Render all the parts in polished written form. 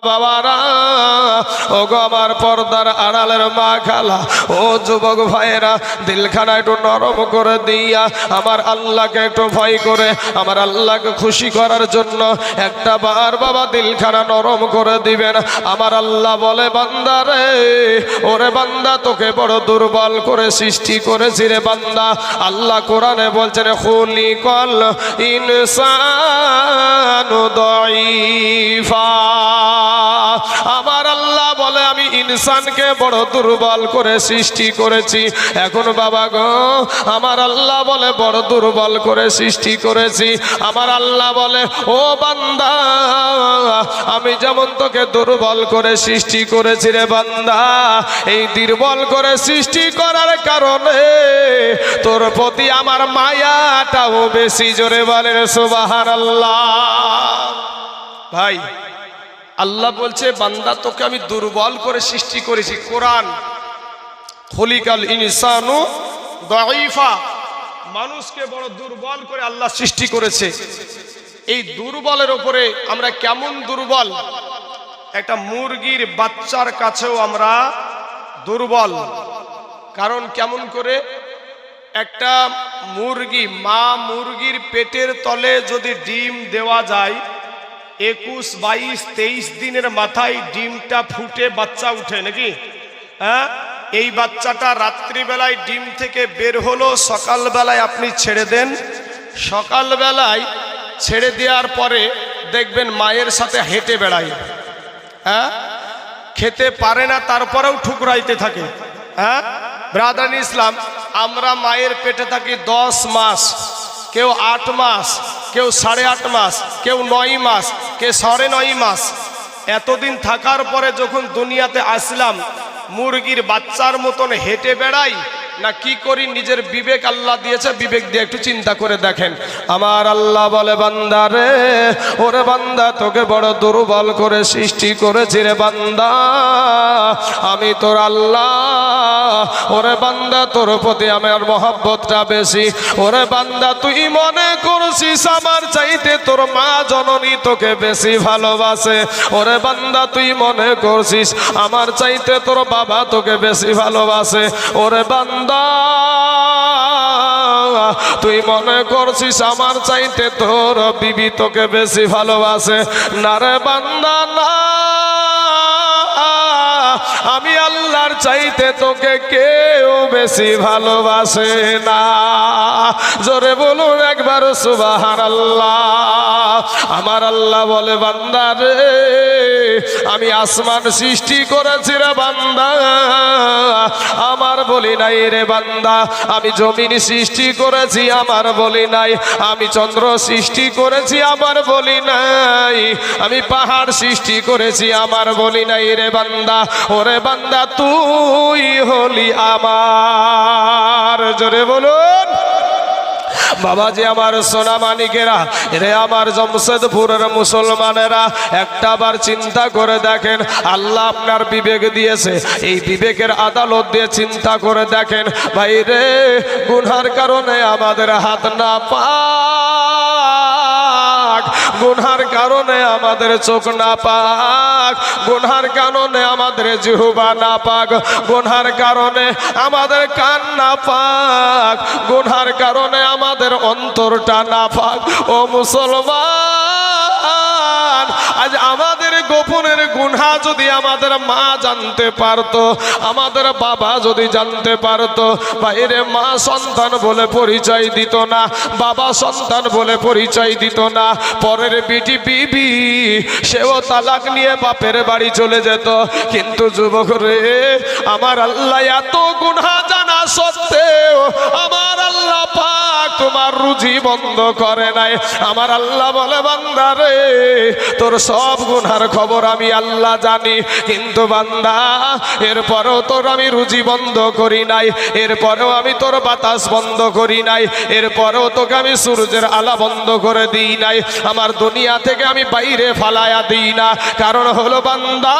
বাবারা, ও গো আমার পর্দার আড়ালের মা খালা, ও যুবক ভাইয়েরা, দিলখানা একটু নরম করে দিয়া আমার আল্লাহকে একটু ভয় করে আমার আল্লাহকে খুশি করার জন্য একটা বার বাবা দিলখানা নরম করে দিবেন। আমার আল্লাহ বলে, বান্দা রে, ওরে বান্দা, তোকে বড় দুর্বল করে সৃষ্টি করেছি রে বান্দা। আল্লাহ কোরআনে বলছেন, খুলিকাল ইনসানু দাঈফা। আমার আল্লাহ বলে, আমি ইনসানকে বড় দুর্বল করে সৃষ্টি করেছি। এখন বাবা গো, আমার আল্লাহ বলে বড় দুর্বল করে সৃষ্টি করেছি। আমার আল্লাহ বলে, ও বান্দা, আমি যেমন তোকে দুর্বল করে সৃষ্টি করেছি রে বান্দা, এই দুর্বল করে সৃষ্টি করার কারণে তোর প্রতি আমার মায়াটাও বেশি। জোরে বলেন সুবহানাল্লাহ। ভাই, আল্লাহ বলছে, বান্দা তোকে আমি দুর্বল করে সৃষ্টি করেছি। কোরআন, খলিকাল ইনসানু দাঈফা, মানুষকে বড় দুর্বল করে আল্লাহ সৃষ্টি করেছে। এই দুর্বলের উপরে আমরা কেমন দুর্বল? একটা মুরগির বাচ্চার কাছেও আমরা দুর্বল। কারণ কেমন করে? একটা মুরগি, মা মুরগির পেটের তলে যদি ডিম দেওয়া যায়, 21, 22, 23 দিনের মাথায় ডিমটা ফুটে বাচ্চা উঠে নাকি? হ্যাঁ, এই বাচ্চাটা রাত্রিবেলায় ডিম থেকে বের হলো, সকালবেলায় আপনি ছেড়ে দেন। সকালবেলায় ছেড়ে দেওয়ার পরে দেখবেন মায়ের সাথে হেঁটে বেড়ায়। হ্যাঁ, খেতে পারে না, তারপরেও ঠুকরাইতে থাকে। হ্যাঁ ব্রাদার ইসলাম, আমরা মায়ের পেটে থাকি 10 মাস, কেউ 8 মাস, কেউ 8.5 মাস, কেউ 9 মাস, কেউ 9.5 মাস। এতদিন থাকার পরে যখন দুনিয়াতে আসলাম, মুরগির বাচ্চার মতন হেঁটে বেড়াই না কি করি? নিজের বিবেক আল্লাহ দিয়েছে, বিবেক দিয়ে একটু চিন্তা করে দেখেন। আমার আল্লাহ বলে, বান্দা রে, ওরে বান্দা, তোকে বড় দুর্বল করে সৃষ্টি করেছি রে বান্দা, আমি তোর আল্লাহ। ওরে বান্দা, তোর প্রতি আমার মহব্বতটা বেশি। ওরে বান্দা, তুই মনে করছিস আমার চাইতে তোর মা জননী তোকে বেশি ভালোবাসে। ওরে বান্দা, তুই মনে করছিস আমার চাইতে তোর বাবা তোকে বেশি ভালোবাসে। ওরে বান্দা, তুই মনে করছিস আমার চাইতে তোর বিবি তোকে বেশি ভালোবাসে। না রে বান্দা, না, আমি আল্লাহর চাইতে তোকে কেউ বেশি ভালোবাসে না। জোরে বলুন একবার সুবহানাল্লাহ। আমার আল্লাহ বলে, বান্দা রে, আমি আসমান সৃষ্টি করেছি রে বান্দা, আমার বলি নাই রে বান্দা। আমি জমিন সৃষ্টি করেছি, আমার বলি নাই। আমি চন্দ্র সৃষ্টি করেছি, আমার বলি নাই। আমি পাহাড় সৃষ্টি করেছি, আমার বলি নাই রে বান্দা। ওরে বান্দা, তুই হলি আমার। জোরে বলুন বাবাজি, আমার সোনা মানিকেরা, রে আমার জমশেদপুরের মুসলমানেরা, একটা বার চিন্তা করে দেখেন, আল্লাহ আপনার বিবেক দিয়েছে, এই বিবেকের আদালত দিয়ে চিন্তা করে দেখেন। ভাই রে, গুনার কারণে আমাদের হাত না পাক, গুনার কারণে আমাদের চোখ না পাক, গুনার কারণে আমাদের জিহ্বা না পাক, গুনার কারণে আমাদের কান না পাক, গুনার কারণে আমাদের অন্তরটা না পাক। ও মুসলমান, আজ আমাদের গোপনের গুনাহ যদি আমাদের মা জানতে পারতো, আমাদের বাবা যদি জানতে পারতো, বাইরে মা সন্তান বলে পরিচয় দিত না, বাবা সন্তান বলে পরিচয় দিত না। পরের বিবি সেও তালাক নিয়ে বাপের বাড়ি চলে যেত। কিন্তু যুবক রে, আমার আল্লাহ এত গুনাহ জানা সত্ত্বেও আমার আল্লাহ পাক তোমার রুজি বন্ধ করে নাই। আমার আল্লাহ বলে, বান্দা রে, তোর সব গুনার খবর আমি আল্লাহ জানি, কিন্তু বান্দা, এরপরেও তোর আমি রুজি বন্ধ করি নাই, এরপরেও আমি তোর বাতাস বন্ধ করি নাই, এরপরেও তোকে আমি সূর্যের আলো বন্ধ করে দিই নাই, আমার দুনিয়া থেকে আমি বাইরে ফালায়া দিই না। কারণ হলো বান্দা,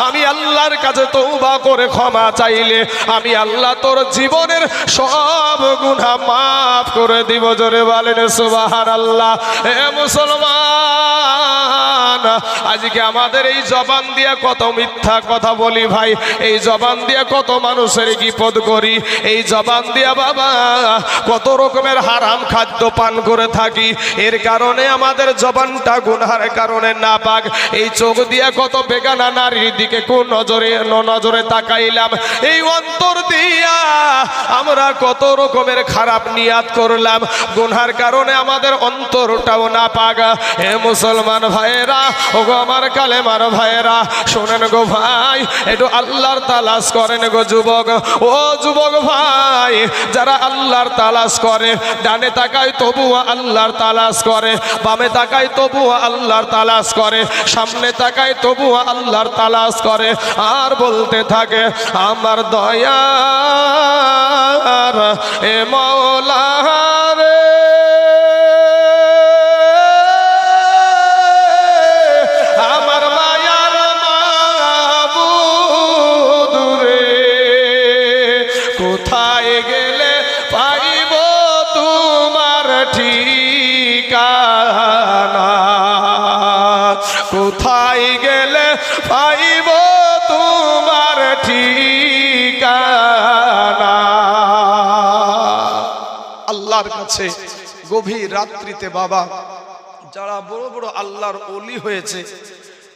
আমি আল্লাহর কাছে তওবা করে ক্ষমা চাইলে আমি আল্লাহ তোর জীবনের সব গুনাহ মাফ করে দিব। জোরে বলেন সুবহানাল্লাহ। হে মুসলমান, আজকে আমাদের এই জবান দিয়ে কত মিথ্যা কথা বলি ভাই, এই জবান দিয়ে কত মানুষের বিপদ করি, এই জবান দিয়ে বাবা কত রকমের হারাম খাদ্য পান করে থাকি। এর কারণে আমাদের জবানটা গুনাহের কারণে নাপাক। এই চোখ দিয়ে কত বেগানা নারীর দিকে কোন নজরে তাকাইলাম, এই অন্তর দিয়া আমরা কত রকমের খারাপ নিয়াত করলাম, গুনাহের কারণে আমাদের অন্তরটাও নাপাক। হে মুসলমান ভাইয়েরা, ওগো আমার কালেমার ভাইয়েরা, শোনেন গো ভাই, একটু আল্লাহর তালাশ করেন গো যুবক। ও যুবক ভাই, যারা আল্লাহর তালাশ করে, ডানে তাকায় তবুও আল্লাহর তালাশ করে, বামে তাকায় তবুও আল্লাহর তালাশ করে, সামনে তাকায় তবুও আল্লাহর তালাশ করে, আর বলতে থাকে আমার দয়ার এ মওলা রে, আমার মায়ার মাবুদ রে, কোথায় গেলে পাইব তোমার ঠিকানা, কোথায় গেলে পাইব তোমার ঠিকানা। আল্লাহর কাছে গভীর রাত্রিতে বাবা যারা বড় বড় আল্লাহর ওলি হয়েছে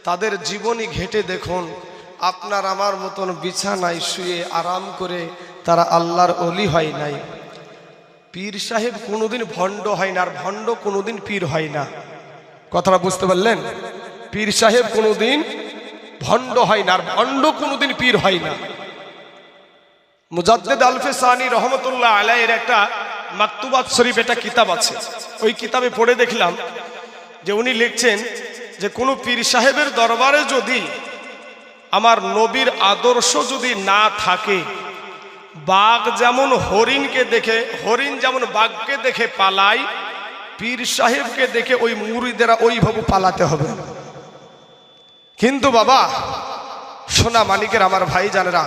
তাদের জীবনী ঘেটে দেখুন, আপনার আমার মতন বিছানায় শুয়ে আরাম করে তারা আল্লাহর ওলি হয় নাই। পীর সাহেব কোনোদিন ভণ্ড হয় না, আর ভণ্ড কোনোদিন পীর হয় না। কথাটা বুঝতে পারলেন? পীর সাহেব কোনোদিন ভণ্ড হয় না, আর ভণ্ড কোনোদিন পীর হয় না। মুজাদ্দেদ আলফে সানি রহমতুল্লাহ আলাইহির একটা মাকতুবাত শরীফ একটা কিতাব আছে, ওই কিতাবে পড়ে দেখলাম যে উনি লিখছেন যে কোনো পীর সাহেবের দরবারে যদি আমার নবীর আদর্শ যদি না থাকে, বাঘ যেমন হরিণকে দেখে, হরিণ যেমন বাঘকে দেখে পালায়, পীর সাহেবকে দেখে ওই মুরিদেরা ওইভাবে পালাতে হবে। কিন্তু বাবা সোনা মানিকের আমার ভাই জানেরা,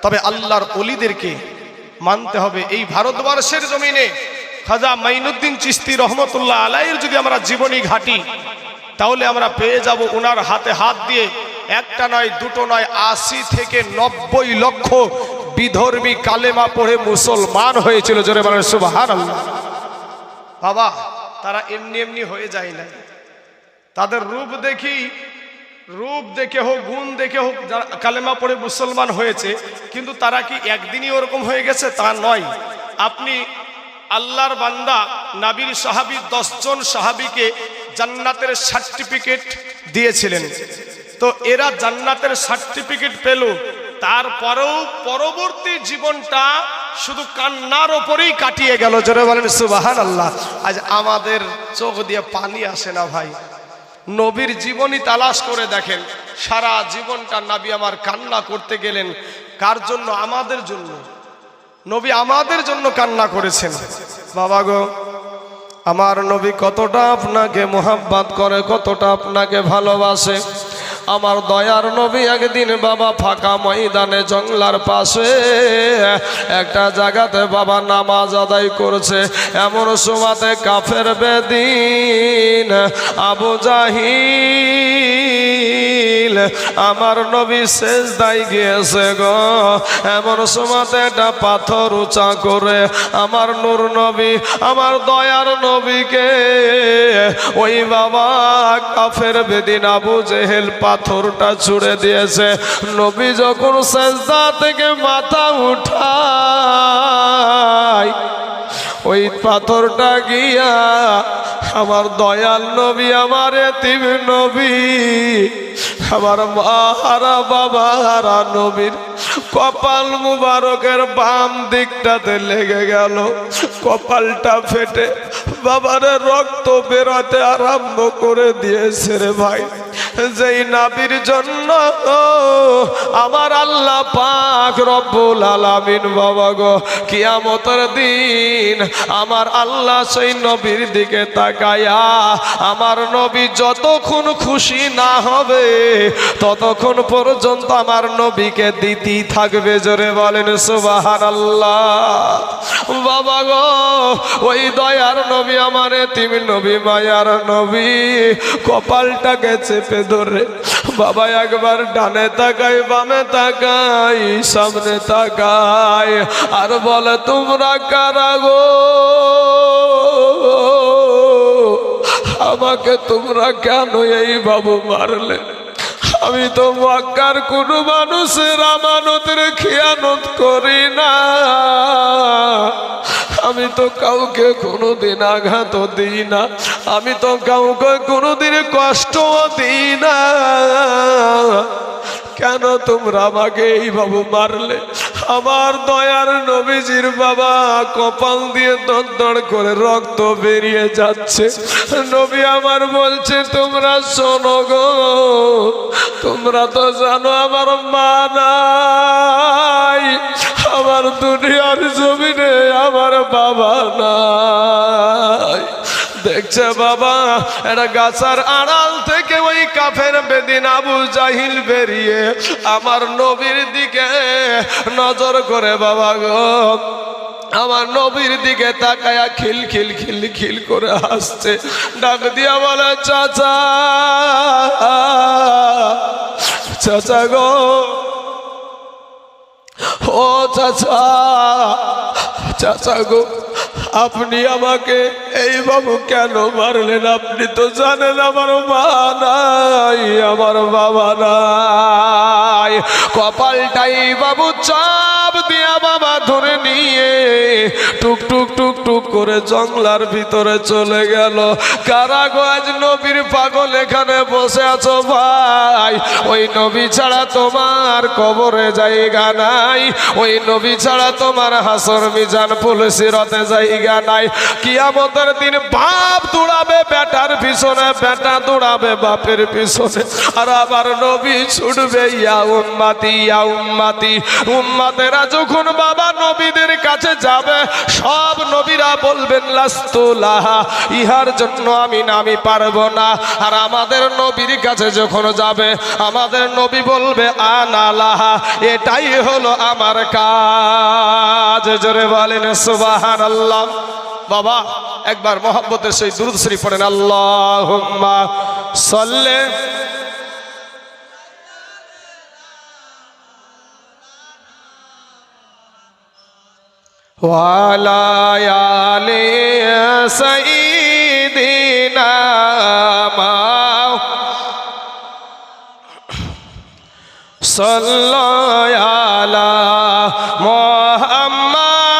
তবে আল্লাহর ওলিদেরকে মানতে হবে। এই ভারতবর্ষের জমিনে খাজা মাইনুদ্দিন চিশতি রহমতুল্লাহ আলাইহির যদি আমরা জীবনী ঘাটি, তাহলে আমরা পেয়ে যাব ওনার হাতে হাত দিয়ে একটা নয়, দুটো নয়, ৮০ থেকে ৯০ লক্ষ বিধর্মী কালেমা পড়ে মুসলমান হয়েছিল। জোরে বলেন সুবহানাল্লাহ। বাবা তারা এমনি এমনি হয়ে যায় না, তাদের রূপ দেখে হোক, গুণ দেখে হোক কালেমা পড়ে মুসলমান হয়েছে, কিন্তু তারা কি একদিনই ওরকম হয়ে গেছে তা নয়। আপনি আল্লাহর বান্দা নবীর সাহাবী 10 জন সাহাবীকে জান্নাতের সার্টিফিকেট দিয়েছিলেন, তো এরা জান্নাতের সার্টিফিকেট পেল, তারপরেও পরবর্তী জীবনটা শুধু কান্নার ওপরেই কাটিয়ে গেল। জোরে বলেন সুবহানাল্লাহ। আজ আমাদের চোখ দিয়ে পানি আসে না ভাই। নবীর জীবনী তালাশ করে দেখেন, সারা জীবনটা নবী আমার কান্না করতে গেলেন কার জন্য? আমাদের জন্য। নবী আমাদের জন্য কান্না করেছেন। বাবা গো, আমার নবী কতটা আপনাকে মোহাব্বত করে, কতটা আপনাকে ভালোবাসে। আমার দয়ার নবী একদিন বাবা ফাঁকা ময়দানে জঙ্গলার পাশে একটা জায়গাতে বাবা নামাজ আদায় করছে, এমন সময়তে কাফের বেদিন আবু জাহিল আমার নবী সেজদায় গিয়েছে গো। এমন সময়তে একটা পাথর উঁচা করে আমার নূর নবী, আমার দয়ার নবীকে ওই বাবা কাফের বেদিন আবু জেহেল পাথরটা ছুড়ে দিয়েছে। নবী যখন সেজদা থেকে মাথা উঠায়, ওই পাথরটা গিয়া আমার দয়াল নবী, আমার এতিম নবী, আমার মাহারা বাবারা নবীর কপাল মুবারকের বাম দিকটাতে লেগে গেল। কপালটা ফেটে বাবারে রক্ত বেরোতে আরম্ভ করে দিয়েছে রে ভাই। যেই নাবির জন্য আমার আল্লাহ পাক রব্বুল আলামিন বাবা গো কিয়ামতের দিন আমার আল্লাহ সেই নবীর দিকে তাকায়া আমার নবী যতক্ষণ খুশি না হবে ততক্ষণ পর্যন্ত আমার নবীকে দিতেই থাকবে। জোরে বলেন সুবহানাল্লাহ। বাবা গো ওই দয়ার নবী আমার এতিম নবী মায়ার নবী কপালটাকে চেপে ধরে বাবা একবার ডানে তাকাই বামে তাকাই সামনে তাকাই আর বলে তোমরা কারা গো, আমাকে তোমরা কেন এই বাবু মারলে? আমি তো মক্কার কোন মানুষের আমানতের খেয়ানত করি না, আমি তো কাউকে কোনোদিন আঘাত দিই না, আমি তো কাউকে কোনোদিন কষ্টও দিই না, কেন তোমরা আমাকে এইভাবে মারলে? আমার দয়ার নবীজির বাবা কপাল দিয়ে দরদর করে রক্ত বেরিয়ে যাচ্ছে। নবী আমার বলছে তোমরা শোনো গো, তোমরা তো জানো আমার মা নাই, আমার দুনিয়ার জমিনে আমার বাবা নাই। দেখছে বাবা একটা গাছার আড়াল থেকে ওই কাফের বেদিন আবু জাহিল বেরিয়ে আমার নবীর দিকে নজর করে বাবা গো আমার নবীর দিকে তাকায়া খিল খিল খিল খিল করে হাসছে। ডাক দিয়া বলে চাচা, চাচা গো, ও চাচা, চাচা গো, আপনি আমাকে এই বাবু কেন মারলেন? আপনি তো জানেন আমার মা নাই, আমার বাবা নাই। কপালটাই বাবু চাপ দিয়া বাবা ধরে নিয়ে টুক টুক টুক টুক করে জঙ্গলার ভিতরে চলে গেল। কারা গো আজ নবীর পাগল এখানে বসে আছো ভাই? ওই নবী ছাড়া তোমার কবরে জায়গা নাই, ওই নবী ছাড়া তোমার হাসর মিজান পুলিশিরতে জায়গা নাই। কিয়ামতের দিন বাপ দৌড়াবে বেটার পিছনে, বেটা দৌড়াবে বাপের পিছনে, আর আবার নবী ছুটবে ইয়া উম্মতি ইয়া উম্মতি। উম্মতেরা যখন বাবা নবীদের কাছে যাবে সব নবীরা বলবেন লাস্তু লাহা, ইহার জন্য আমি পারবো না। আর আমাদের নবীর কাছে যখন যাবে আমাদের নবী বলবে আনা লাহা, এটাই হলো আমার কাজ। জোরে বলেন সুবহানাল্লাহ। বাবা একবার মোহাব্বতের সেই দুরূদ শরীফ পড়েন, আল্লাহুম্মা সাল্লি ওয়া আলা আলি সাইয়্যিদিনা সাল্লাল্লাহু আলা মুহাম্মাদিন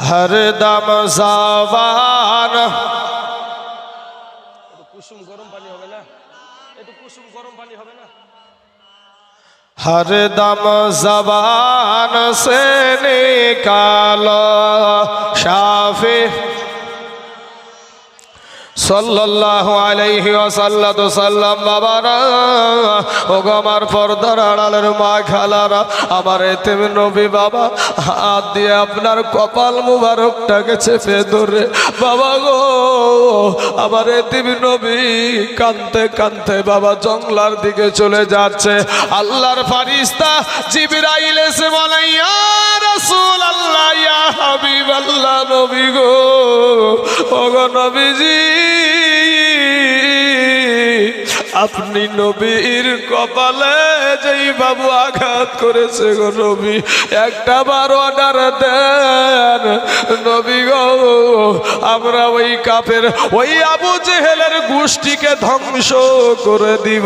হরদম জাবান। কুসুম গরম পানি হবে না, একটু কুসুম গরম পানি হবে না। হরদম জবান সে নিকালো শাফি সাল্লাল্লাহু আলাইহি ওয়াসাল্লাম। বাবারা ও গো আমার পর্দার আড়ালের মা খালারা, আমার এতিম নবী বাবা হাত দিয়ে আপনার কপাল মুবারকটাকে চেপে ধরে বাবা গো আমার এতিম নবী কাঁদতে কাঁদতে বাবা জঙ্গলার দিকে চলে যাচ্ছে। আল্লাহর ফারিস্তা জিবরাইল এসে বলে ইয়া রাসূলুল্লাহ ইয়া হাবিবাল্লাহ, নবী গো, ও গো নবীজি, আপনি নবীর কপালে যেই বাবু আঘাত করেছে গো নবী, একটা বার অর্ডার দেন নবী গো, আমরা ওই কাফের ওই আবু জেহেলের গোষ্ঠীকে ধ্বংস করে দিব।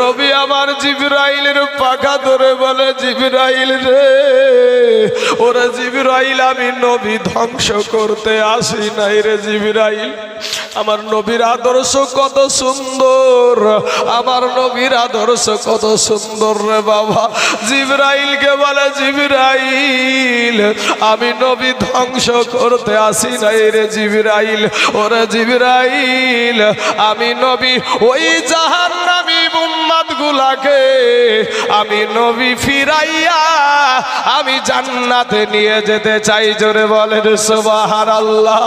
নবী আমার জিবরাইলের পাখা ধরে বলে জিবরাইল রে, ওরে জিবরাইল, আমি নবী ধ্বংস করতে আসি নাই রে জিবরাইল, আমার নবীর আদর্শ কত সুন্দর, আমার নবীর আদর্শ আদর্শ কত সুন্দর রে বাবা। জিবরাইলকে বলে, জিবরাইল আমি নবী ধ্বংস করতে আসি নাই রে জিবরাইল। ওরে জিবরাইল আমি নবী ওই জাহান্নামী উম্মত গুলাকে আমি নবী ফিরাইয়া আমি জান্নাতে নিয়ে যেতে চাই। জোরে বলেন সুবহানাল্লাহ।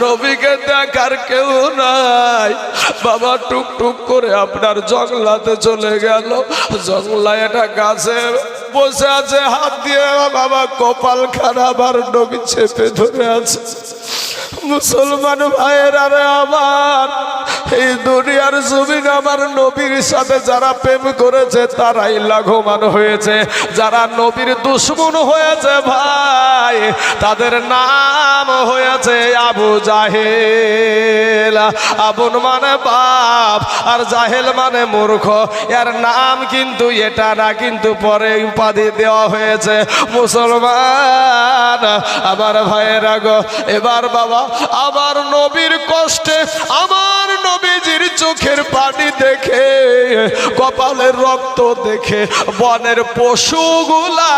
নবীকে দেখার কেউ নাই বাবা। টুক টুক করে আপনার জঙ্গলাতে চলে গেল। জঙ্গলায় একটা গাছে বসে আছে, হাত দিয়ে বাবা কপাল খারাপ আর নবী চেপে ধরে আছে। মুসলমান ভাইয়েরা রে আমার, এই দুনিয়ার জমিন আমার নবীর সাথে যারা প্রেম করেছে তারাই লাঘবান হয়েছে। যারা নবীর দুশমন হয়েছে ভাই, তাদের নাম হয়েছে আবু জাহেল। আবুন মানে বাপ আর জাহেল মানে মূর্খ। এর নাম কিন্তু এটা না, কিন্তু পরে উপাধি দেওয়া হয়েছে। মুসলমান আমার ভাইয়েরা গো, এবার বাবা আমার নবীর কষ্টে, আমার নবীজির চোখের পানি দেখে, কপালের রক্ত দেখে বনের পশুগুলা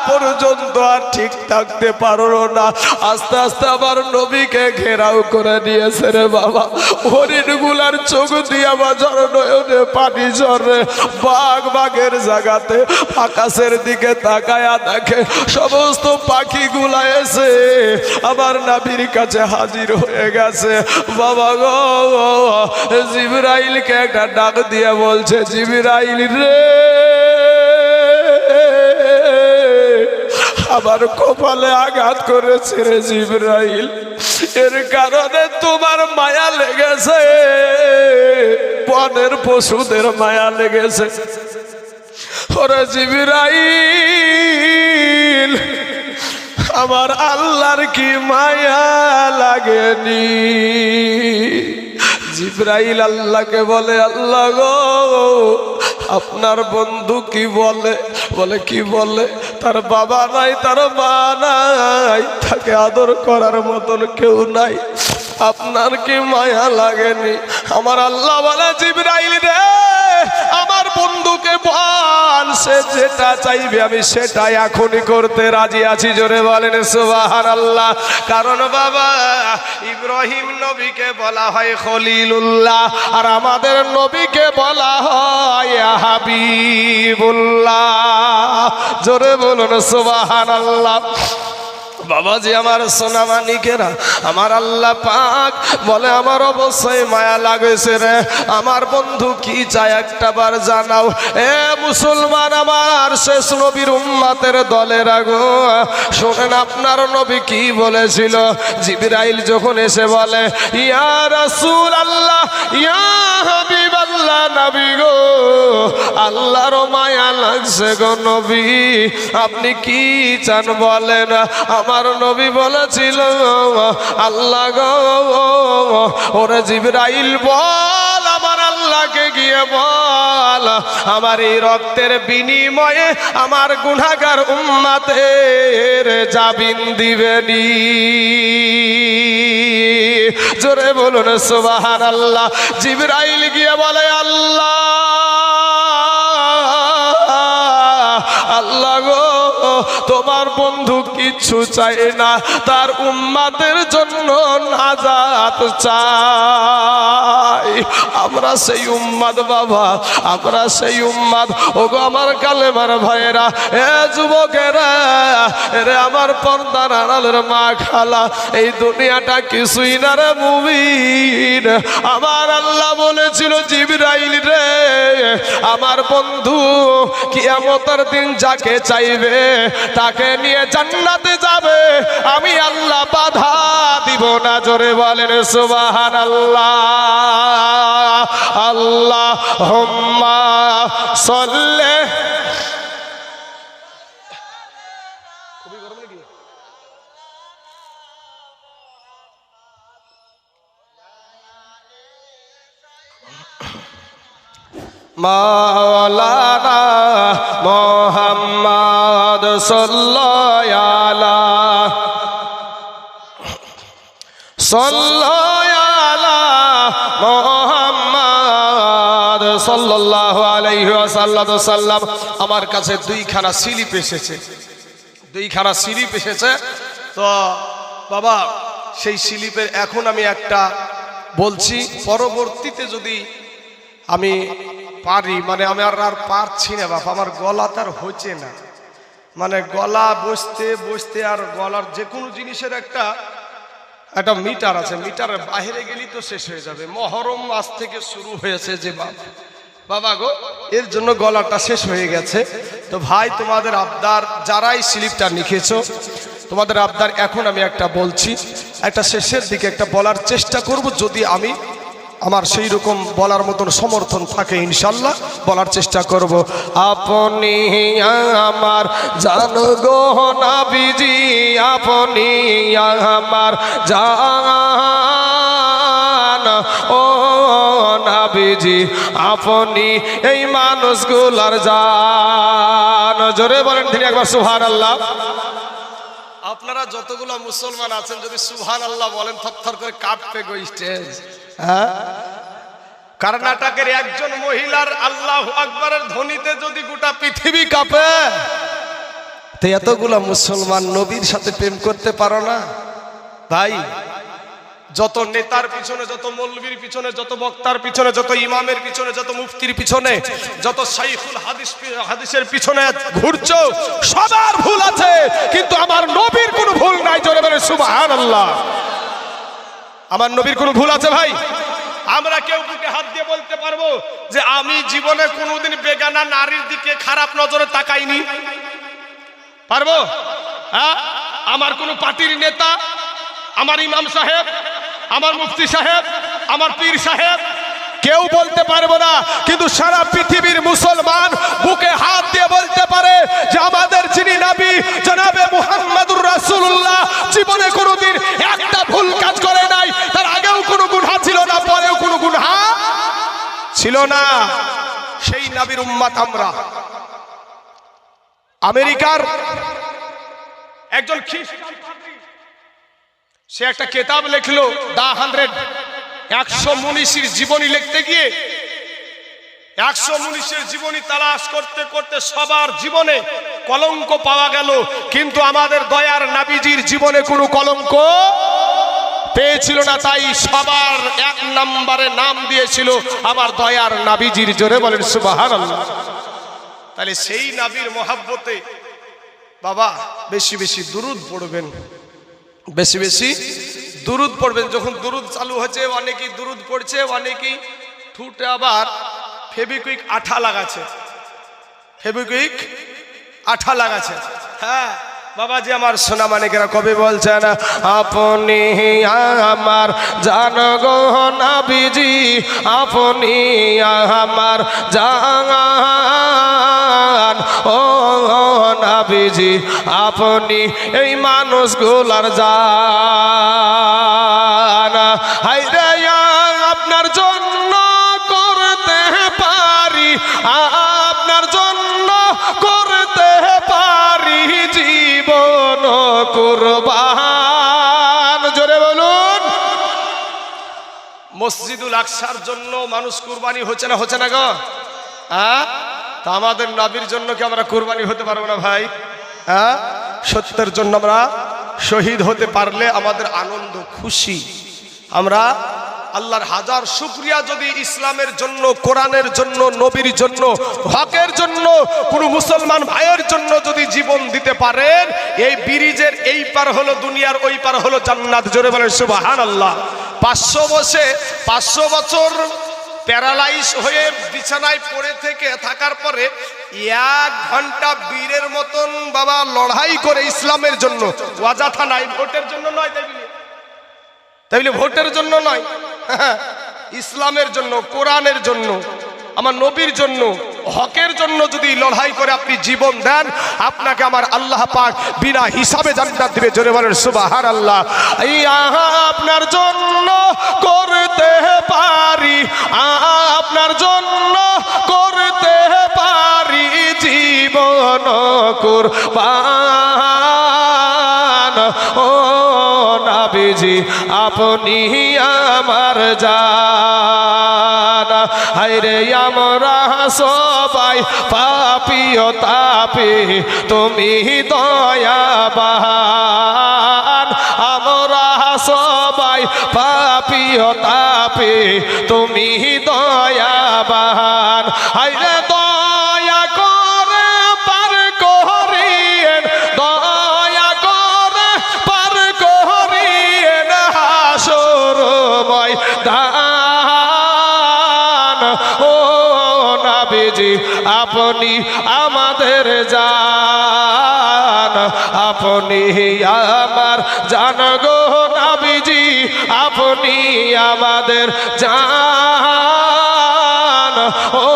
পর্যন্ত আর ঠিক থাকতে পারলো না। আস্তে আস্তে আমার নবীকে ঘেরাও করে নিয়েছে রে বাবা। হরিণগুলার চোখ দিয়ে বাজার নয়নে পানি ঝরে। বাঘ বাঘের জায়গাতে আকাশের দিকে তাকায়া দেখে সমস্ত পাখিগুলা এসে আমার নবীর কাছে হাজির হয়ে গেছে। বাবা গো, জিবরাইলকে একটা ডাক দিয়ে বলছে, জিবরাইল রে আমার কপালে আঘাত করেছে রে জিবরাইল, এর কারণে তোমার মায়া লেগেছে, বনের পশুদের মায়া লেগেছে। ওরে জিবরাইল আমার আল্লাহর কি মায়া লাগেনি? জিবরাইল আল্লাহকে বলে, আল্লাহ গো আপনার বন্ধু কি বলে? বলে কি বলে? তার বাবা নাই, তার মা নাই, তাকে আদর করার মতন কেউ নাই, আপনার কি মায়া লাগেনি? আমার আল্লাহ বলে, জিবরাইল রে আমার বন্ধুকে বল, সে যেটা চাইবে আমি সেটাই এখনই করতে রাজি আছি। জোরে বলেন সুবহানাল্লাহ। কারণ বাবা ইব্রাহিম নবীকে বলা হয় খলিলুল্লাহ, আর আমাদের নবীকে বলা হয় হাবিবুল্লাহ। জোরে বলুন সুবহানাল্লাহ। বাবাজি আমার সোনামানিকেরা, আমার আল্লাহ পাক বলে আমার অবশ্যই মায়া লাগেছে রে। আমার বন্ধু কি চায় একটা বার জানাও। এ মুসলমান আমার শেষ নবীর উম্মতের দলের আগো শোনেন, আপনার নবী কি বলেছিল? জিবরাইল যখন এসে বলে, ইয়া রাসূল আল্লাহ, ইয়া হাবিব আল্লাহ, নবী গো আল্লাহর মায়া লাগছে গো নবী, আপনি কি চান বলেন? আমার নবী বলেছিল, আল্লাহ গো ওরে জিবরাইল বল আমার আল্লাহকে গিয়ে বল আমার এই রক্তের বিনিময়ে আমার গুনাহগার উম্মতের জামিন দিবেনি। জোরে বলুন সুবহানাল্লাহ। জিবরাইল গিয়ে বলে, আল্লাহ আল্লাহ গো তোমার বন্ধু কিচ্ছু চাই না, তার উম্মতের জন্য নাজাত চাই। আমরা সেই উম্মত বাবা, আমরা সেই উম্মত। ওগো আমার কালেমার ভাইয়েরা, এ যুবকেরা, রে আমার পর্দার আড়ালের মা খালা, এই দুনিয়াটা কিছুই না রে মুমিন। আমার আল্লাহ বলেছিল, জিবরাইল রে আমার বন্ধু কিয়ামতের দিন যাকে চাইবে তাকে নিয়ে জান্নাতে যাবে, আমি আল্লাহ বাধা দিব না। জোরে বলেন সুবহানাল্লাহ। আল্লাহুম্মা সাল্লি। মাওলানা মুহাম্মদ সাল্লাল্লাহু আলাইহি ওয়াসাল্লাম। সাল্লাল্লাহু আলাইহি সাল্লাম আমার কাছে দুইখানা স্লিপ এসেছে, দুইখানা স্লিপ এসেছে। তো বাবা সেই স্লিপের এখন আমি একটা বলছি, পরবর্তীতে যদি আমি পারি, মানে আমি আর পারছি না বাবা, আমার গলা তার হচ্ছে না, মানে গলা বসতে বসতে আর গলার যে কোনো জিনিসের একটা মিটার আছে, মিটারের বাইরে গেলেই তো শেষ হয়ে যাবে। মহরম মাস থেকে শুরু হয়েছে যে বাবা গো, এর জন্য গলাটা শেষ হয়ে গেছে। তো ভাই তোমাদের আবদার, যারাই স্লিপটা লিখেছো তোমাদের আবদার এখন আমি একটা বলছি, একটা শেষের দিকে একটা বলার চেষ্টা করব, যদি আমি আমার সেই রকম বলার মতন সমর্থন থাকে ইনশাল্লাহ বলার চেষ্টা করব। আপনি আমার জান গো নবীজি, আপনি আমার জান ও নবীজি, আপনি এই মানুষগুলার জান। জোরে বলেন তিনি একবার সুবহানাল্লাহ। আপনারা যতগুলো মুসলমান আছেন যদি সুবহানাল্লাহ বলেন থরথর করে কাঁপবে গো স্টেজ। হ্যাঁ, কর্ণাটকের একজন মহিলার আল্লাহু আকবারের ধ্বনিতে যদি গোটা পৃথিবী কাঁপে, তো এতগুলো মুসলমান নবীর সাথে প্রেম করতে পারো না ভাই? যত নেতার পিছনে, যত মৌলবীর পিছনে, যত বক্তার পিছনে, যত ইমামের পিছনে, যত মুফতির পিছনে, যত শাইখুল হাদিসের পিছনে ঘুরছো, সবার ভুল আছে, কিন্তু আমার নবীর কোনো ভুল নাই। জোরে বলে সুবহানাল্লাহ। আমার নবীর কোনো ভুল আছে ভাই? আমরা কেউ বুকে হাত দিয়ে বলতে পারবো যে আমি জীবনে কোনোদিন বেগানা নারীর দিকে খারাপ নজরে তাকাইনি? পারবো? হ্যাঁ, আমার কোন পার্টির নেতা, আমার ইমাম সাহেব, আমার মুফতি সাহেব, আমার পীর সাহেব, কেউ বলতে পারবো না। কিন্তু সারা পৃথিবীর মুসলমান বুকে হাত দিয়ে বলতে পারে যে আমাদের যিনি নবী জনাবে মুহাম্মদুর রাসূলুল্লাহ জীবনে কোনোদিন একটা ভুল কাজ করে নাই, তার আগেও কোনো গুনাহ ছিল না, পরেও কোনো গুনাহ ছিল না। সেই নবীর উম্মত আমরা। আমেরিকার একজন খ্রিস্টান পাদ্রী, সে একটা কিতাব লিখলো দা 100 মনীষীর জীবনী লিখতে গিয়ে 100 মনীষীর জীবনী তালাশ করতে করতে সবার জীবনে কলঙ্ক পাওয়া গেল, কিন্তু আমাদের দয়ার নবীজির জীবনে কোনো কলঙ্ক পেয়েছিল না। তাই সবার 1 নম্বরে নাম দিয়েছিল আমার দয়ার নবীজির। জোরে বলেন সুবহানাল্লাহ। তাহলে সেই নবীর মহব্বতে বাবা বেশি বেশি দুরূদ পড়বেন, বেশি বেশি দুরূদ পড়বেন। যখন দুরূদ চালু হচ্ছে অনেকেই দুরূদ পড়ছে, অনেকেই ঠুটে আবার ফেবিকুইক আঠা লাগাচ্ছে, ফেবিকুইক আঠা লাগাচ্ছে। হ্যাঁ বাবাজি আমার সোনা মানিকেরা কবি বলছেন আপনি আমার জান গো নবীজি, আপনি আমার জান ও নবীজি, আপনি এই মানুষগুলার জান। হায়রে আপনার জন্য করতে পারি, আপনার জন্য করতে পারি জীবন কুরবান। জোরে বলুন। মসজিদুল আকসার জন্য মানুষ কুরবানি হচ্ছে না, হচ্ছে না গো? হ্যাঁ, তা আমাদের নবীর জন্য কি আমরা কুরবানি হতে পারবো না ভাই? হ্যাঁ, সত্যের জন্য আমরা শহীদ হতে পারলে আমাদের আনন্দ খুশি। আমরা আল্লাহর হাজার শুকরিয়া, যদি ইসলামের জন্য, কোরআনের জন্য, নবীর জন্য, হকের জন্য, কোনো মুসলমান ভাইয়ের জন্য যদি জীবন দিতে পারেন, এই ব্রিজের এই পার হলো দুনিয়ার, ওই পার হলো জান্নাত। জোরে বলেন সুবহানাল্লাহ। 500 বছর প্যারালাইজ হয়ে বিছানায় পড়ে থেকে থাকার পরে 1 ঘন্টা বীরের মতন বাবা লড়াই করে ইসলামের জন্য, ওয়াজাথা নাই, ভোটের জন্য নয়, তাইলে ভোটের জন্য নয়, ইসলামের জন্য, কোরআনের জন্য, আমার নবীর জন্য, হকের জন্য যদি লড়াই করে আপনি জীবন দেন, আপনাকে আমার আল্লাহ পাক বিনা হিসাবে জান্নাত দিবে। জোরে বলেন সুবহানাল্লাহ। আপনার জন্য করতে পারি, আপনার জন্য করতে পারি জীবন কুরবান ও নবীজি, আপনি আমার জান। হায়রে আমরা সবাই পাপী ও তাপী, তুমি দয়াবান। আমরা সবাই পাপী ও তাপী, তুমি দয়াবান। হায়রে দয়া করে পার করিয়েন, দয়া করে পার করিয়েন হাসর ময়দান। ও নবীজি আপনি আমাদের জান, আপনি আমার জান গো নবীজি, আপনি আমাদের জান। ও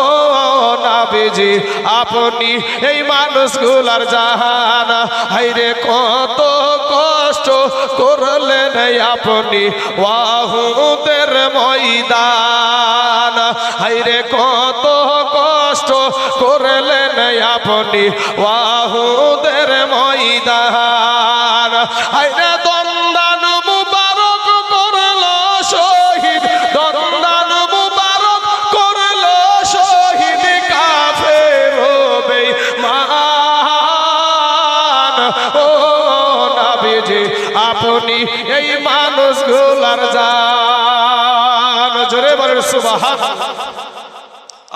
নবীজি আপনি এই মানুষগুলার জান। হায়রে কত কষ্ট করলেন আপনি ওয়াহুদের ময়দান, হায়রে কত কষ্ট করলেন আপনি ওয়াহুদের ময়দান। হায়রে দন্দান মুবারক করল শহীদ, দন্দান মুবারক করল শহীদ কাফের বেঈমান। ও নবীজি আপনি এই মানুষগুলার জান। জোরে বলেন সুবহানাল্লাহ।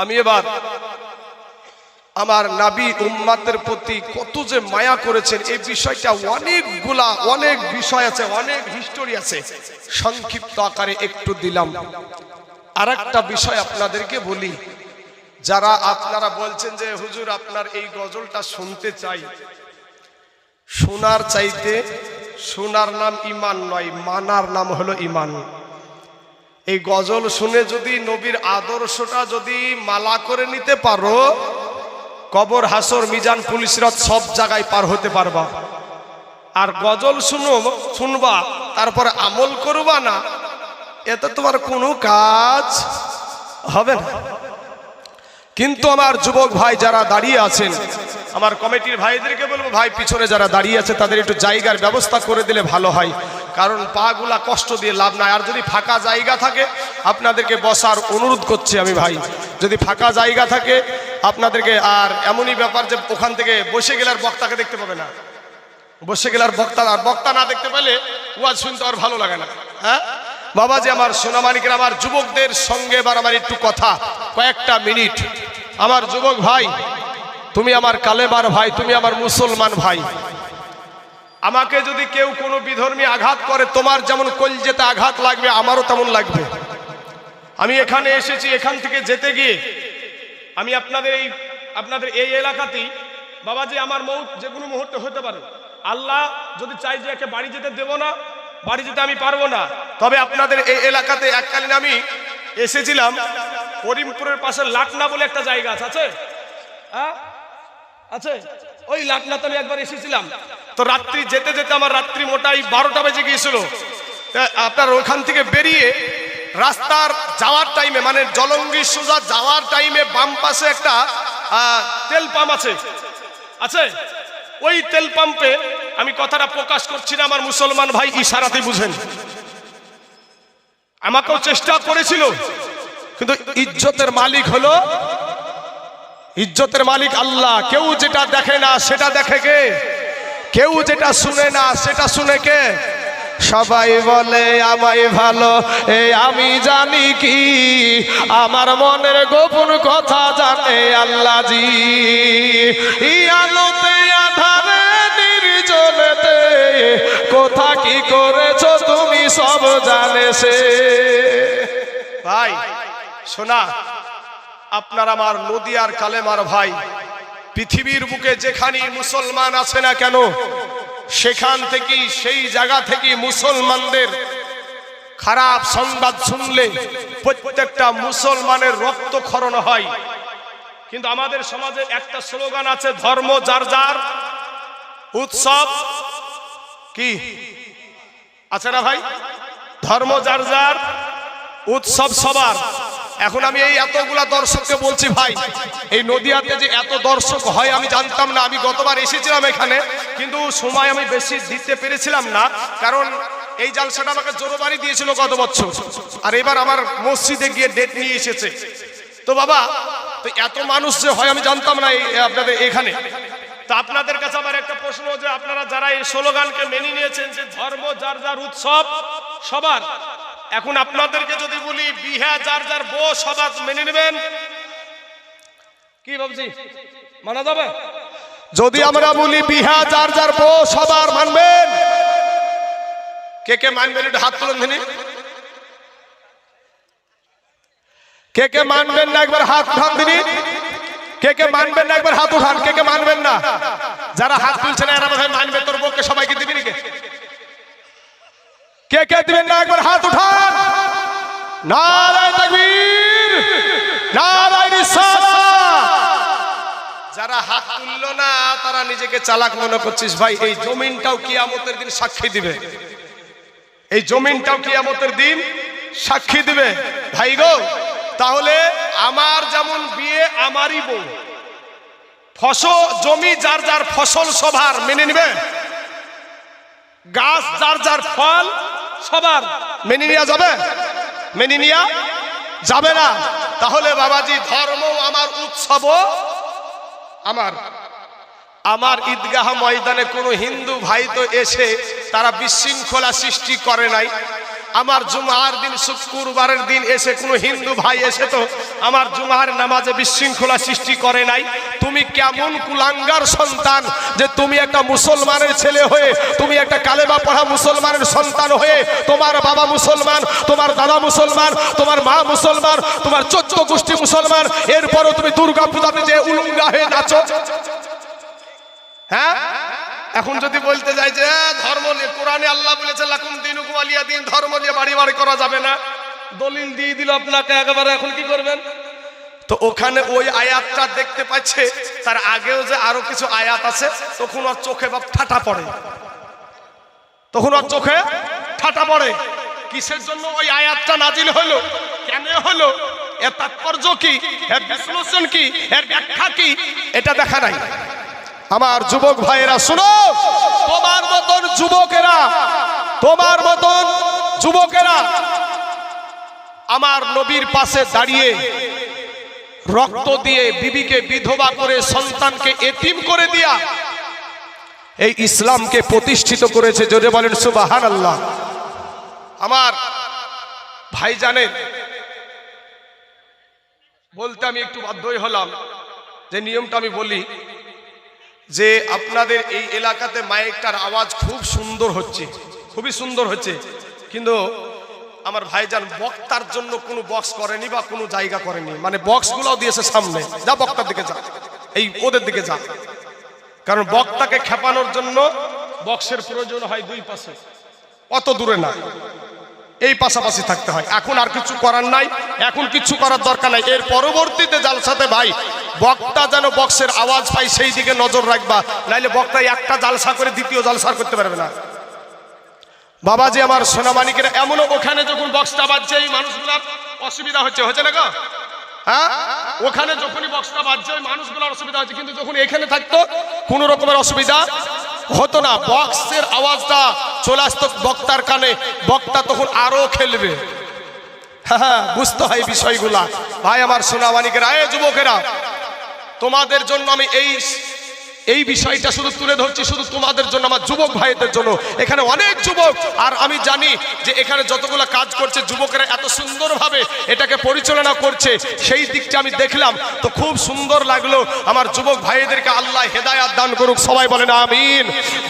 আমি এবার আমার নবী উম্মতের প্রতি কত যে মায়া করেছেন এই বিষয়টা অনেক বিষয় আছে, অনেক হিস্টোরি আছে, সংক্ষিপ্ত আকারে একটু দিলাম। আর একটা বিষয় আপনাদেরকে বলি, যারা আপনারা বলছেন যে হুজুর আপনার এই গজলটা শুনতে চাই, শোনার চাইতে শোনার নাম ঈমান নয়, মানার নাম হলো ঈমান। এই গজল শুনে যদি নবীর আদর্শটা যদি মালা করে নিতে পারো, কবর হাসর মিজান পুলিশরাত সব জায়গায় পার হতে পারবা। আর গজল শুনবা তারপরে আমল করবা না, এতে তোমার কোনো কাজ হবে না। কিন্তু আমার যুবক ভাই যারা দাঁড়িয়ে আছেন, আমার কমিটির ভাইদেরকে বলবো, ভাই পিছনে যারা দাঁড়িয়ে আছে তাদের একটু জায়গার ব্যবস্থা করে দিলে ভালো হয়, কারণ পাগুলা কষ্ট দিয়ে লাভ নাই। আর যদি ফাঁকা জায়গা থাকে আপনাদেরকে বসার অনুরোধ করছি আমি ভাই, যদি ফাঁকা জায়গা থাকে আপনাদেরকে। আর এমনই ব্যাপার যে ওখান থেকে বসে গেলে আর বক্তাকে দেখতে পাবে না, বসে গেলে আর বক্তা না দেখতে পেলে ওয়াজ শুনতে আর ভালো লাগে না। হ্যাঁ বাবাজি, আমার সোনামানিকের, আমার যুবকদের সঙ্গে এবার আমার একটু কথা, কয়েকটা মিনিট। আমার যুবক ভাই, তুমি আমার কালেমার ভাই, তুমি আমার মুসলমান ভাই। আমাকে যদি কেউ কোনো বিধর্মী আঘাত করে, তোমার যেমন কলজেতে আঘাত লাগবে আমারও তেমন লাগবে। আমি এখানে এসেছি, এখান থেকে যেতে গিয়ে আমি আপনাদের এই এলাকাতেই বাবাজি, আমার মৌত যে কোনো মুহূর্তে হতে পারে। আল্লাহ যদি চাই যে একে বাড়ি যেতে দেব না, বাড়ি যেতে আমি পারবো না। তবে আপনাদের এই এলাকাতে এককালীন আমি এসেছিলাম, করিমপুরের পাশে লাটনা বলে একটা জায়গা আছে, হ্যাঁ আছে, ওই লাটনাতে আমি একবার এসেছিলাম। তো রাত্রি যেতে যেতে আমার রাত্রি মোটাই 12টা বেজে গিয়েছিল। আপনার ওখান থেকে বেরিয়ে রাস্তার যাওয়ার টাইমে, মানে জলঙ্গি সোজা যাওয়ার টাইমে বাম পাশে একটা তেল পাম্প আছে। ওই তেল পাম্পে, আমি কথাটা প্রকাশ করছি না আমার মুসলমান ভাই ইশারাতে বুঝেন, আমাকেও চেষ্টা করেছিল, কিন্তু ইজ্জতের মালিক হলো, ইজ্জতের মালিক আল্লাহ। কেউ যেটা দেখে না সেটা দেখে কে? কেউ যেটা শুনে না সেটা শুনে কে? সবাই বলে আমায় ভালো, আমি জানি কি আমার মনের গোপন কথা জানে আল্লাহ জি। আলোতে আধারে নির্জনেতে কোথা কি করেছো তুমি সব জানে সে। ভাই শোনা, আপনার আমার নদিয়ার কালেমার ভাই, পৃথিবীর বুকে যেখানে মুসলমান আছে না কেন, সেখান থেকে, সেই জায়গা থেকে মুসলমানদের খারাপ সংবাদ শুনলে প্রত্যেকটা মুসলমানের রক্তক্ষরণ হয়। কিন্তু আমাদের সমাজে একটা স্লোগান আছে, ধর্ম যার যার, উৎসব কি আছে না ভাই? ধর্ম যার যার, উৎসব সবার। এখন আমি এই এতগুলা দর্শককে বলছি, ভাই এই নদিয়াতে যে এত দর্শক হয় আমি জানতাম না। আমি গতবার এসেছিলাম এখানে, কিন্তু সময় আমি বেশি দিতে পেরেছিলাম না, কারণ এই জালসাটা আমাকে জোরবারি দিয়েছিল গত বছর, আর এবার আমার মসজিদে গিয়ে ডেট নিয়ে এসেছে। তো বাবা, তো এত মানুষ যে হয় আমি জানতাম না আপনাদের এখানে। তো আপনাদের কাছে আমার একটা প্রশ্ন, যে আপনারা যারা এই স্লোগানকে মেনে নিয়েছেন যে ধর্ম যার যার উৎসব সবার, এখন আপনাদেরকে যদি বলি বিহা যার যার বউ সবার মেনে নেবেন কি ভাবছি, মানা যাবে? যদি আমরা বলি বিহা যার যার বউ সবার মানবেন, কে কে মানবেন একটু হাত তুলেন দিনি। কে কে মানবেন না একবার হাত উঠান দিনি। কে কে মানবেন না একবার হাত উঠান। কে কে মানবেন না? যারা হাত তুলছেন এরা ভাই মানবে তোর বউকে সবাইকে দিবি নাকি? কে কে দিবেন না একবার হাত উঠান। নারায়ে তাকবীর, নারায়ে রিসালাত। যারা হাত তুললো না তারা নিজেকে চালাক মনে করছিস ভাই। এই জমিনটাও কিয়ামতের দিন সাক্ষী দিবে। এই জমিনটাও কিয়ামতের দিন সাক্ষী দিবে ভাই গো। তাহলে আমার যেমন বিয়ে আমারই বউ, ফসল জমি যার যার ফসল সবার মেনে নিবে, গাছ যার যার ফল সবার মেনে নেওয়া যাবে? মেনে নেওয়া যাবে না। তাহলে বাবাজি ধর্ম আমার, উৎসব আমার। আমার ঈদগাহ ময়দানে কোনো হিন্দু ভাই তো এসে তারা বিশৃঙ্খলা সৃষ্টি করে নাই। আমার জুমার দিন শুক্রবারের দিন এসে কোনো হিন্দু ভাই এসে তো আমার জুমার নামাজে বিশৃঙ্খলা সৃষ্টি করে নাই। তুমি কেমন কুলাঙ্গার সন্তান যে তুমি একটা মুসলমানের ছেলে হয়ে, তুমি একটা কালেমা পড়া মুসলমানের সন্তান হয়ে, তোমার বাবা মুসলমান, তোমার দাদা মুসলমান, তোমার মা মুসলমান, তোমার 14 গোষ্ঠী মুসলমান, এরপরও তুমি দুর্গা পূজাতে যে উলঙ্গা হয়ে নাচো। হ্যাঁ, এখন যদি বলতে যাই যে ধর্ম নিয়ে, কোরআনে আল্লাহ বলেছে লাকুম দীনুকুম ওয়ালিয়া দিন, ধর্ম নিয়ে বাড়ি বাড়ি করা যাবে না, দলিল দিয়ে দিল আপনাকে একেবারে, এখন কি করবেন? তো ওখানে ওই আয়াতটা দেখতে পাচ্ছে, তার আগেও যে আরো কিছু আয়াত আছে, তখন ওর চোখে বাপ ঠাটা পড়ে। তখন ওর চোখে ঠাটা পড়ে। কিসের জন্য ওই আয়াতটা নাজিল হলো, কেন হলো, এর তাৎপর্য কি, এর বিশ্লেষণ কি, এর ব্যাখ্যা কি, এটা দেখা নাই। আমার যুবক ভাইয়েরা শুনো, তোমার মতন যুবকেরা, তোমার মতন যুবকেরা আমার নবীর পাশে দাঁড়িয়ে রক্ত দিয়ে বিবিকে বিধবা করে সন্তানকে এতিম করে দিয়া এই ইসলামকে প্রতিষ্ঠিত করেছে। জোরে বলেন সুবহানাল্লাহ। আমার ভাই জানেন, বলতে আমি একটু বাধ্যই হলাম, যে নিয়মটা আমি বলি যে আপনাদের এই এলাকাতে মাইকটার আওয়াজ খুব সুন্দর হচ্ছে, খুবই সুন্দর হচ্ছে, কিন্তু আমার ভাইজান বক্তার জন্য কোনো বক্স করেনি বা কোনো জায়গা করেনি, মানে বক্সগুলোও দিয়েছে সামনে, যা বক্তার দিকে যা, এই ওদের দিকে যা, কারণ বক্তাকে খেপানোর জন্য বক্সের প্রয়োজন হয় দুই পাশে, অত দূরে না, এই পাশাপাশি থাকতে হয়। এখন আর কিছু করার নাই, এখন কিছু করার দরকার নাই। এর পরবর্তীতে জালসাতে ভাই বক্তা যেন বক্সের আওয়াজ পাই সেই দিকে নজর রাখবা, নাইলে বক্তা একটা জালসা করে দ্বিতীয় জালসা করতে পারবে না। বাবাজি আমার সোনামানিকেরা, এমনও ওখানে যখন বক্সটা বাজছে এই মানুষগুলার অসুবিধা হচ্ছে না গো? হ্যাঁ, ওখানে যখনই বক্সটা বাজছে ওই মানুষগুলোর অসুবিধা হচ্ছে, কিন্তু যখন এখানে থাকতো কোনো রকমের অসুবিধা হতো না। বক্সের আওয়াজটা চলে আসতো বক্তার কানে, বক্তা তখন আরো খেলবে। হ্যাঁ, বুঝতে হয় বিষয়গুলা। ভাই আমার সোনামানিকেরা, এই যুবকেরা, তোমাদের জন্য আমি এই বিষয়টা শুধু তুলে ধরছি, শুধু তোমাদের জন্য, আমার যুবক ভাইদের জন্য। এখানে অনেক যুবক, আর আমি জানি যে এখানে যতগুলো কাজ করছে যুবকেরা এত সুন্দরভাবে এটাকে পরিচালনা করছে, সেই দিকটা আমি দেখলাম, তো খুব সুন্দর লাগলো। আমার যুবক ভাইদেরকে আল্লাহ হেদায়াত দান করুক, সবাই বলেন আমিন।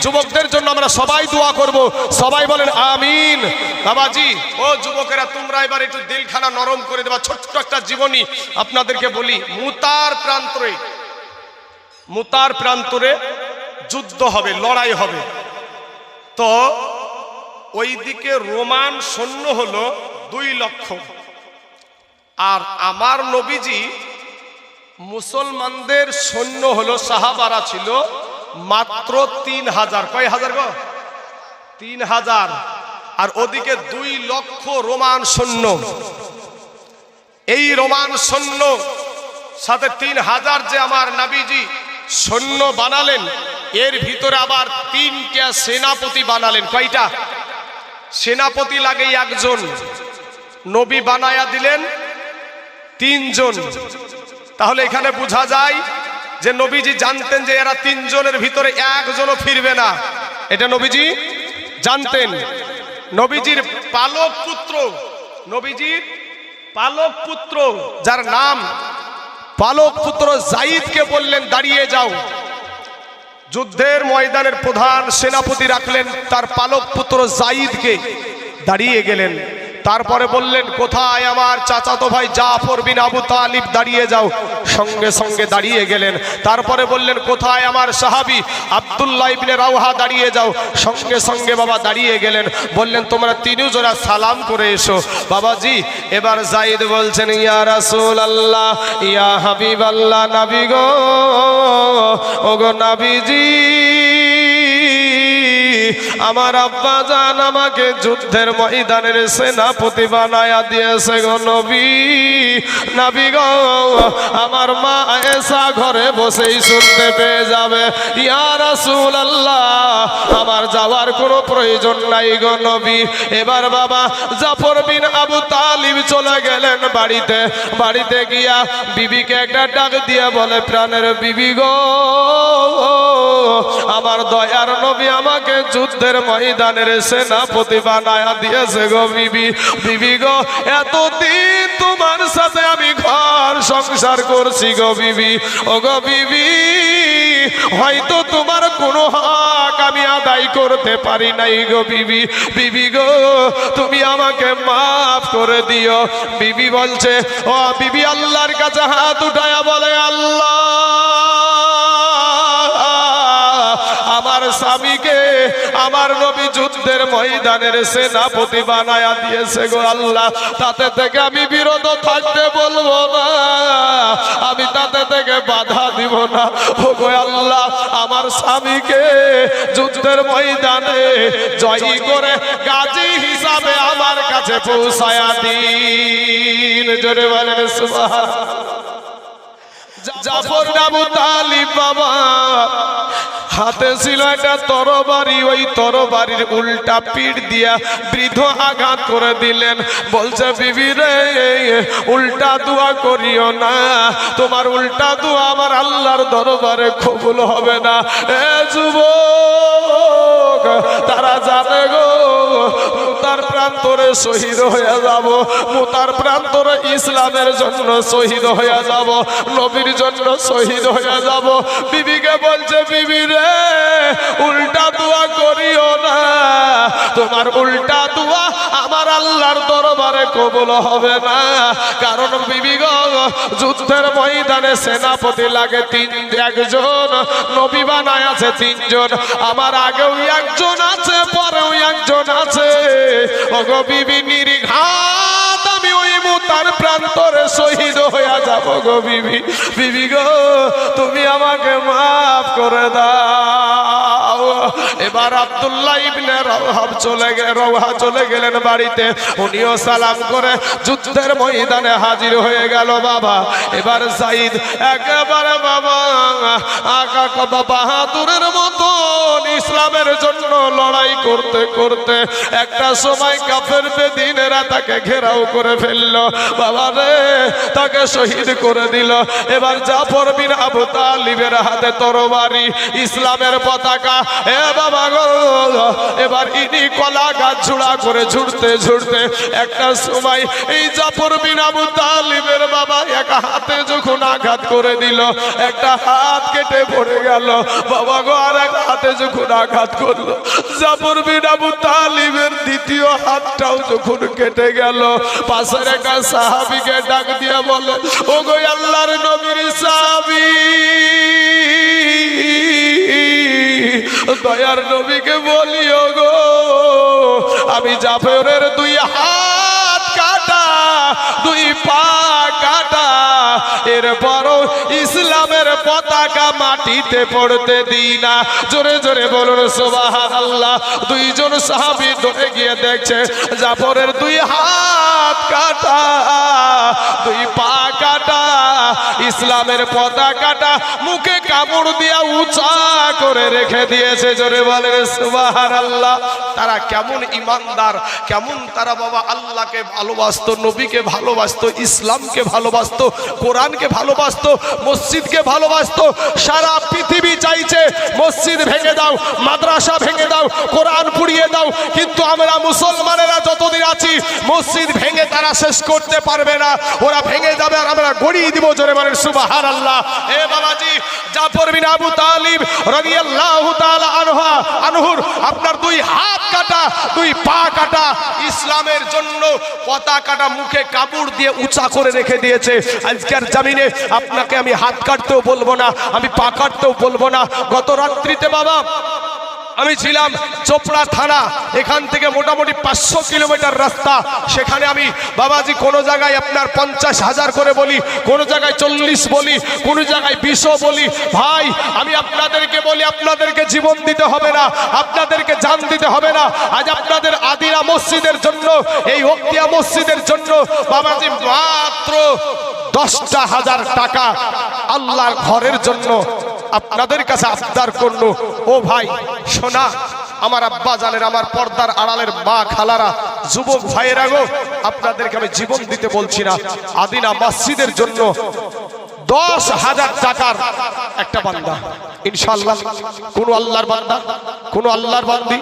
যুবকদের জন্য আমরা সবাই দোয়া করব, সবাই বলেন আমিন। বাবাজি ও যুবকেরা, তোমরা এবার একটু দিলখানা নরম করে দেবা। ছোট্ট একটা জীবনী আপনাদেরকে বলি। মুতার প্রান্তরে যুদ্ধ হবে, লড়াই হবে। তো ওইদিকে রোমান সৈন্য হলো 2 লক্ষ, আর আমার নবীজি মুসলমানদের সৈন্য হলো, সাহাবারা ছিল মাত্র 3000। কয় হাজার গো? 3000। আর ওদিকে 2 লক্ষ রোমান সৈন্য। এই রোমান সৈন্য সাথে 3000 যে আমার নবীজি সৈন্য বানালেন, এর ভিতরে আবার 3টা সেনাপতি বানালেন। কয়টা সেনাপতি লাগে? একজন। নবী বানায়া দিলেন তিনজন। তাহলে এখানে বোঝা যায় যে নবীজি জানতেন যে এরা তিনজনের ভিতরে একজনও ফিরবে না, এটা নবীজি জানতেন। নবীজির পালক পুত্র, নবীজির পালক পুত্র যার নাম পালক পুত্র যায়েদকে বললেন দাঁড়িয়ে যাও। যুদ্ধের ময়দানের প্রধান সেনাপতি রাখলেন তার পালক পুত্র যায়েদকে, দাঁড়িয়ে গেলেন। তারপরে বললেন কোথায় আমার চাচাতো ভাই জাফর বিন আবু তালিব, দাঁড়িয়ে যাও। সঙ্গে সঙ্গে দাঁড়িয়ে গেলেন। তারপরে বললেন কোথায় আমার সাহাবী আব্দুল্লাহ ইবনে রাওহা, দাঁড়িয়ে যাও। সঙ্গে সঙ্গে বাবা দাঁড়িয়ে গেলেন। বললেন তোমরা তিনজনা সালাম করে এসো। বাবাজি এবার যায়েদ বলছেন ইয়া রাসূলুল্লাহ, ইয়া হাবিবাল্লাহ, নবী গো, ওগো নবীজি, আমার আব্বা জান আমাকে যুদ্ধের ময়দানের সেনাপতি বানায়া দিয়েছে গো নবী। নবী গো, আমার মা আয়েশা ঘরে বসেই শুনতে পেয়ে যাবে। ইয়া রাসূলুল্লাহ, আমার যাওয়ার কোনো প্রয়োজন নাই গো নবী। এবার বাবা জাফর বিন আবু তালিব চলে গেলেন বাড়িতে। বাড়িতে গিয়া বিবিকে একটা ডাক দিয়ে বলে প্রাণের বিবি গো, আমার দয়ার নবী আমাকে যুদ্ধের ময়দানের সেনাপতি বানায়া দিয়েছে গো বিবি। বিবি গো, এতদিন তোমার সাথে আমি ঘর সংসার করছি গো বিবি। ও গো বিবি, হয়তো তোমার কোনো হক আমি আদায় করতে পারি নাই গো বিবি। বিবি গো, তুমি আমাকে মাফ করে দিও। বিবি বলছে, ও বিবি আল্লাহর কাছে হাত উঠায়া বলে আল্লাহ, আমার স্বামীকে আমার নবী যুদ্ধের ময়দানের সেনাপতি বানায়া দিয়েছে গো আল্লাহ। তাতে থেকে আমি বিরত থাকতে বলবো না, আমি তাতে থেকে বাধা দিব না। ও গো আল্লাহ, আমার স্বামীকে যুদ্ধের ময়দানে জয়ী করে গাজী হিসাবে আমার কাছে পৌঁছায়া দিন। জোরে বলেন সুবহানাল্লাহ। জাফর আবু তালিব বাবা হাতে ছিল একটা তরবারি, ওই তরবারির উল্টা পিঠ দিয়া বৃদ্ধ আঘাত করে দিলেন। বলছে বিবি রে, উল্টা দোয়া করিও না, তোমার উল্টা দোয়া আমার আল্লাহর দরবারে কবুল হবে না। এ যুবক, তারা জানে গো মুতার প্রান্তরে শহীদ হয়ে যাব, মুতার প্রান্তরে ইসলামের জন্য শহীদ হয়ে যাব, নবীর জন্য শহীদ হয়ে যাব। বিবিকে বলছে বিবি রে, উল্টা দোয়া করিও না, তোমার উল্টা দোয়া আমার আল্লাহর দরবারে কবুল হবে না। কারণ বিবি গো, যুদ্ধের ময়দানে সেনাপতি লাগে একজন, নবী বানায় আছে তিনজন। আমার আগেও একজন আছে, পরেও একজন আছে। ওগো বিবি, নির্ঘাত আমি ওই মুতার প্রান্তরে শহীদ হয়ে যাব গো বিবি। বিবি গো, তুমি আমাকে মাফ করে দাও। এবার আব্দুল্লাহ ইবনে রাওহা চলে গেলেন বাড়িতে। উনিও সালাম করে যুদ্ধের ময়দানে হাজির হয়ে গেল বাবা। এবার যায়েদ একেবারে বাবা বাহাদুরের মতন ইসলামের জন্য লড়াই করতে করতে একটা সময় কাফের বেদিনেরা তাকে ঘেরাও করে ফেললো। বাবা রে, তাকে শহীদ করে দিল। এবার জাফর বিন আবু তালিবের হাতে তরবারি, ইসলামের পতাকা। এ বাবা গো, এবার ইনি কলা গাছ ঝুড়া করে ঝুড়তে ঝুড়তে একটা সময় এই জাফর বিন আবু তালিবের বাবা এক হাতে যখন আঘাত করে দিল, একটা হাত কেটে পড়ে গেল। বাবা গো, আর এক হাতে যখন আঘাত করলো, জাফর বিন আবু তালিবের দ্বিতীয় হাতটাও যখন কেটে গেল, পাশের একটা সাহাবীকে ডাক দিয়ে বলে, ও গো আল্লাহর নবীর সাহাবী, দয়ার নবীকে বলিও গো, আমি জাফরের দুই হাত কাটা, দুই পা কাটা, এরপরও ইসলামের পতাকা মাটিতে পড়তে দিই না। জোরে জোরে বলুন সুবহানাল্লাহ। দুইজন সাহাবী ধরে গিয়ে দেখছে জাফরের দুই হাত কাটা, দুই পা কাটা, ইসলামের পতাকাটা মুখে কাপড় দিয়া উঁচা করে রেখে দিয়েছে। জোরে বলেন সুবহানাল্লাহ। তারা কেমন ইমানদার, কেমন তারা বাবা আল্লাহকে ভালোবাসতো, নবীকে ভালোবাসতো, ইসলামকে ভালোবাসতো, কোরআনকে ভালোবাসতো, মসজিদকে ভালোবাসতো। সারা পৃথিবী চাইছে মসজিদ ভেঙে দাও, মাদ্রাসা ভেঙে দাও, কোরআন পুড়িয়ে দাও, কিন্তু আমরা মুসলমানেরা যতদিন আছি মসজিদ ভেঙে তারা শেষ করতে পারবে না। ওরা ভেঙে যাবে আর আমরা গড়িয়ে দিব। জোরে বলেন সুবহানাল্লাহ। এ বাবাজি, জাফর বিন আবু তালিব রাদিয়াল্লাহু তাআলা আনহুর আপনার দুই হাত কাটা, দুই পা কাটা, ইসলামের জন্য পতাকাটা মুখে কাপড় দিয়ে উঁচা করে রেখে দিয়েছে। আজকের জমিনে আপনাকে আমি হাত কাটতেও বলবো না, আমি পা কাটতেও বলবো না। গত রাত্রিতে বাবা আমি ছিলাম চোপড়া থানা, এখান থেকে মোটামুটি 500 কিলোমিটার রাস্তা। সেখানে আমি বাবাজি কোনো জায়গায় আপনার 50,000 করে বলি, কোনো জায়গায় 40 বলি, কোনো জায়গায় 20 বলি। ভাই আমি আপনাদেরকে বলি, আপনাদেরকে জীবন দিতে হবে না, আপনাদেরকে জান দিতে হবে না। আজ আপনাদের আদিরা মসজিদের জন্য, এই ওক্তিয়া মসজিদের জন্য বাবাজি মাত্র 10,000 টাকা আল্লাহর ঘরের জন্য আপনাদের কাছে আবদার করলো। ও ভাই শোনা, আমার আব্বা জানেন, আমার পর্দার আড়ালের মা খালারা, যুবক ভাইয়েরা গো, আপনাদেরকে আমি জীবন দিতে বলছি না, আদিনা মসজিদের জন্য 10,000 টাকার একটা বান্দা ইনশাআল্লাহ, কোন আল্লাহর বান্দা, কোন আল্লাহর বান্দি,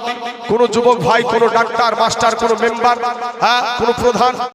কোন যুবক ভাই, কোন ডাক্তার মাস্টার, কোন মেম্বার, হ্যাঁ কোন প্রধান